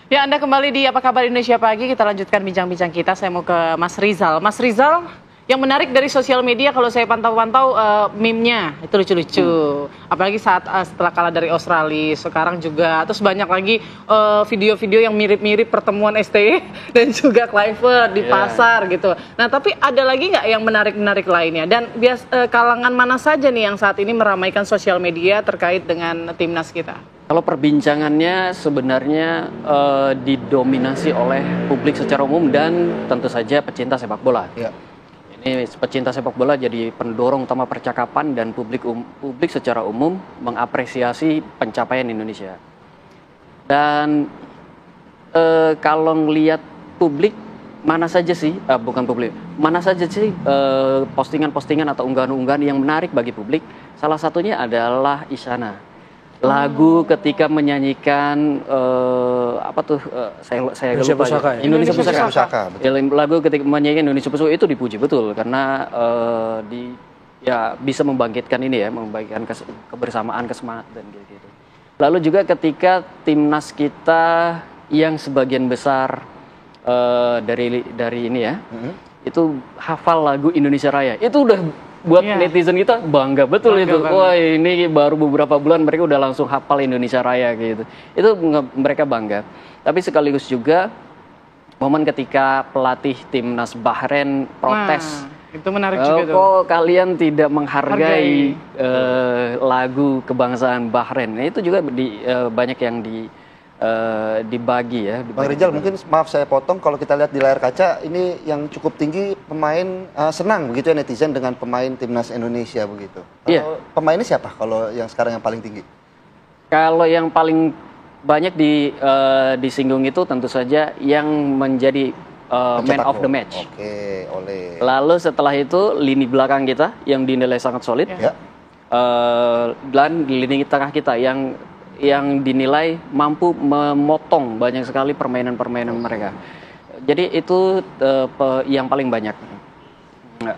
Ya, Anda kembali di Apa Kabar Indonesia Pagi. Kita lanjutkan bincang-bincang kita. Saya mau ke Mas Rizal. Mas Rizal, yang menarik dari sosial media kalau saya pantau-pantau meme-nya itu lucu-lucu. Apalagi saat setelah kalah dari Australia, sekarang juga terus banyak lagi video-video yang mirip-mirip pertemuan STY dan juga Kluivert di pasar gitu. Nah, tapi ada lagi nggak yang menarik-menarik lainnya? Dan kalangan mana saja nih yang saat ini meramaikan sosial media terkait dengan timnas kita? Kalau perbincangannya sebenarnya didominasi oleh publik secara umum dan tentu saja pecinta sepak bola. Ya. Ini pecinta sepak bola jadi pendorong utama percakapan dan publik secara umum mengapresiasi pencapaian Indonesia. Dan kalau ngelihat publik mana saja sih, mana saja sih postingan-postingan atau unggahan-unggahan yang menarik bagi publik. Salah satunya adalah Isyana. Lagu ketika menyanyikan saya Indonesia lupa Pusaka, ya. Indonesia Pusaka. Betul. Lagu ketika menyanyikan Indonesia Pusaka itu dipuji betul karena bisa membangkitkan membangkitkan kebersamaan, kesemangat dan gitu. Lalu juga ketika timnas kita yang sebagian besar dari ini ya, itu hafal lagu Indonesia Raya. Itu udah buat netizen kita bangga betul itu. Wah, ini baru beberapa bulan mereka udah langsung hafal Indonesia Raya gitu. Itu mereka bangga. Tapi sekaligus juga momen ketika pelatih timnas Bahrain protes. Itu menarik juga tuh. Kok kalian tidak menghargai lagu kebangsaan Bahrain? Nah, itu juga banyak yang dibagi ya. Bang Rizal, mungkin maaf saya potong, kalau kita lihat di layar kaca ini yang cukup tinggi pemain senang begitu ya netizen dengan pemain timnas Indonesia begitu. Kalau pemainnya siapa kalau yang sekarang yang paling tinggi? Kalau yang paling banyak disinggung itu tentu saja yang menjadi man of the match. Oke, oleh. Lalu setelah itu lini belakang kita yang dinilai sangat solid. Ya. Dan lini tengah kita yang dinilai mampu memotong banyak sekali permainan-permainan mereka. Jadi itu yang paling banyak.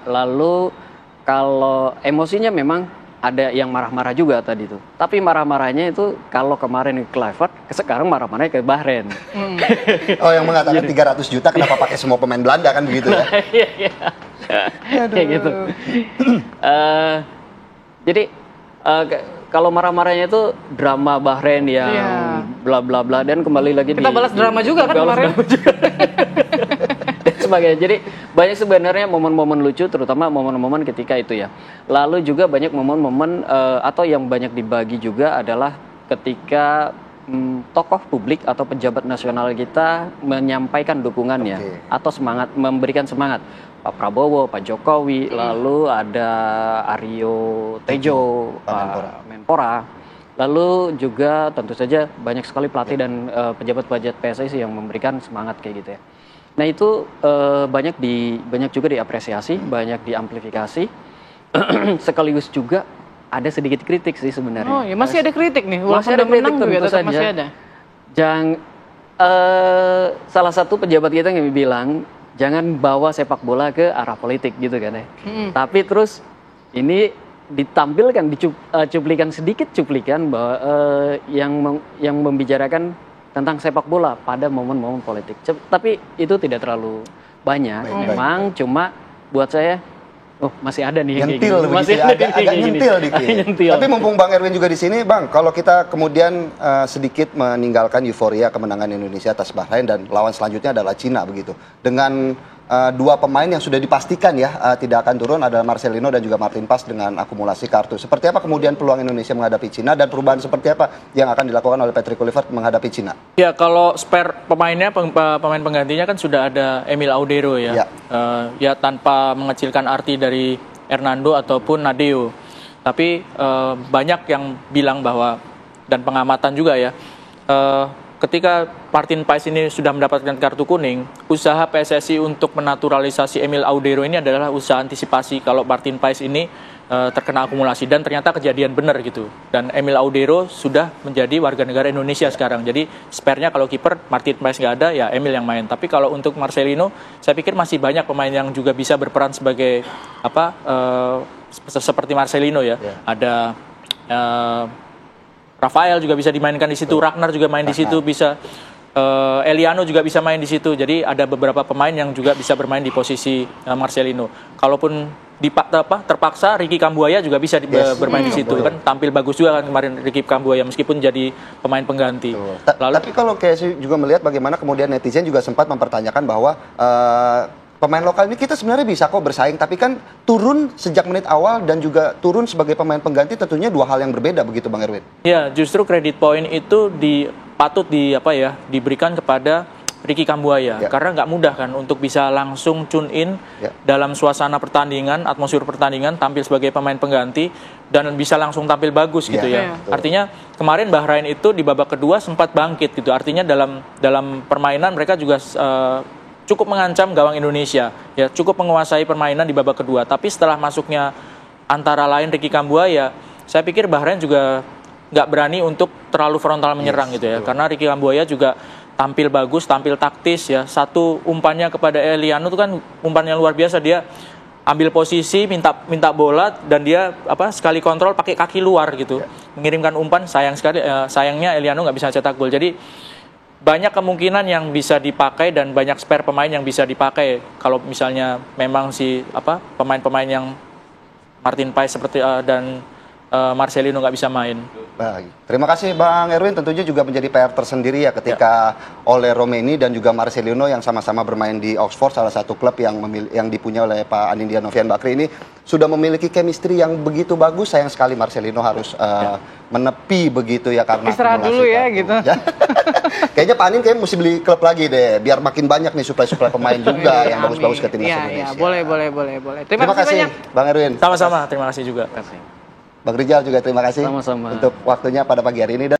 Lalu kalau emosinya memang ada yang marah-marah juga tadi itu. Tapi marah-marahnya itu kalau kemarin ke Kluivert, sekarang marah-marahnya ke Bahrain. Oh, yang mengatakan 300 juta kenapa pakai semua pemain Belanda kan begitu ya? Iya. Kayak gitu. Jadi kalau marah-marahnya itu drama Bahrain yang bla bla bla dan kembali lagi kita balas drama juga kan kemarin. Dan sebagainya. Jadi banyak sebenarnya momen-momen lucu, terutama momen-momen ketika itu ya. Lalu juga banyak momen-momen atau yang banyak dibagi juga adalah ketika tokoh publik atau pejabat nasional kita menyampaikan dukungannya atau semangat, memberikan semangat. Pak Prabowo, Pak Jokowi, lalu ada Aryo Tejo, Pak Menpora, lalu juga tentu saja banyak sekali pelatih dan pejabat-pejabat PSSI yang memberikan semangat kayak gitu ya. Nah itu banyak juga diapresiasi, banyak diamplifikasi, sekaligus juga ada sedikit kritik sih sebenarnya. Oh ya, masih ada kritik nih, masih ada kritik tentu saja. Masih ada. Salah satu pejabat kita yang bilang jangan bawa sepak bola ke arah politik gitu kan ya. Tapi terus ini ditampilkan sedikit cuplikan bahwa yang membicarakan tentang sepak bola pada momen-momen politik. Tapi itu tidak terlalu banyak. Memang cuma buat saya masih ada nih nyentil begitu ya, agak nyentil dikit. Tapi mumpung Bang Erwin juga di sini, Bang, kalau kita kemudian sedikit meninggalkan euforia kemenangan Indonesia atas Bahrain dan lawan selanjutnya adalah Cina begitu. Dengan dua pemain yang sudah dipastikan ya tidak akan turun, adalah Marcelino dan juga Martin Pas dengan akumulasi kartu. Seperti apa kemudian peluang Indonesia menghadapi Cina dan perubahan seperti apa yang akan dilakukan oleh Patrick Kluivert menghadapi Cina? Ya, kalau spare pemainnya, pemain penggantinya kan sudah ada Emil Audero ya. Ya tanpa mengecilkan arti dari Hernando ataupun Nadeo. Tapi banyak yang bilang bahwa, dan pengamatan juga ya, ketika Martin Paes ini sudah mendapatkan kartu kuning, usaha PSSI untuk menaturalisasi Emil Audero ini adalah usaha antisipasi kalau Martin Paes ini terkena akumulasi, dan ternyata kejadian benar gitu. Dan Emil Audero sudah menjadi warga negara Indonesia sekarang. Jadi spare-nya kalau kiper Martin Paes nggak ada, ya Emil yang main. Tapi kalau untuk Marcelino, saya pikir masih banyak pemain yang juga bisa berperan sebagai seperti Marcelino ya. Ada Rafael juga bisa dimainkan di situ, Ragnar juga main di situ bisa. Eliano juga bisa main di situ. Jadi ada beberapa pemain yang juga bisa bermain di posisi Marcelino. Kalaupun terpaksa Ricky Kambuaya juga bisa bermain di situ kan, tampil bagus juga kan kemarin Ricky Kambuaya meskipun jadi pemain pengganti. Tapi kalau kayak saya juga melihat bagaimana kemudian netizen juga sempat mempertanyakan bahwa pemain lokal ini kita sebenarnya bisa kok bersaing, tapi kan turun sejak menit awal dan juga turun sebagai pemain pengganti tentunya dua hal yang berbeda begitu Bang Erwin. Ya, justru kredit point itu patut diberikan kepada Ricky Kambuaya karena nggak mudah kan untuk bisa langsung tune in dalam suasana pertandingan, atmosfer pertandingan, tampil sebagai pemain pengganti dan bisa langsung tampil bagus gitu ya. Artinya kemarin Bahrain itu di babak kedua sempat bangkit gitu. Artinya dalam permainan mereka juga cukup mengancam gawang Indonesia, ya cukup menguasai permainan di babak kedua. Tapi setelah masuknya antara lain Ricky Kambuaya, saya pikir Bahrain juga nggak berani untuk terlalu frontal menyerang gitu ya. Karena Ricky Kambuaya juga tampil bagus, tampil taktis ya. Satu umpannya kepada Eliano itu kan umpannya luar biasa, dia ambil posisi, minta bola dan dia sekali kontrol pakai kaki luar gitu, mengirimkan umpan. Sayangnya Eliano nggak bisa cetak gol. Jadi banyak kemungkinan yang bisa dipakai dan banyak spare pemain yang bisa dipakai kalau misalnya memang pemain-pemain yang Martin Paes seperti dan Marcelino nggak bisa main. Baik. Terima kasih Bang Erwin, tentunya juga menjadi PR tersendiri ya ketika oleh Romeni dan juga Marcelino yang sama-sama bermain di Oxford, salah satu klub yang dipunyai oleh Pak Anindya Novian Bakri ini sudah memiliki chemistry yang begitu bagus. Sayang sekali Marcelino harus menepi begitu ya karena istirahat dulu ya gitu. Kayaknya Pak Anin mesti beli klub lagi deh biar makin banyak nih suplai pemain juga yang bagus-bagus ke timnas Indonesia. Boleh. Terima kasih banyak Bang Erwin. Sama-sama, terima kasih juga. Bang Rizal juga terima kasih sama-sama untuk waktunya pada pagi hari ini.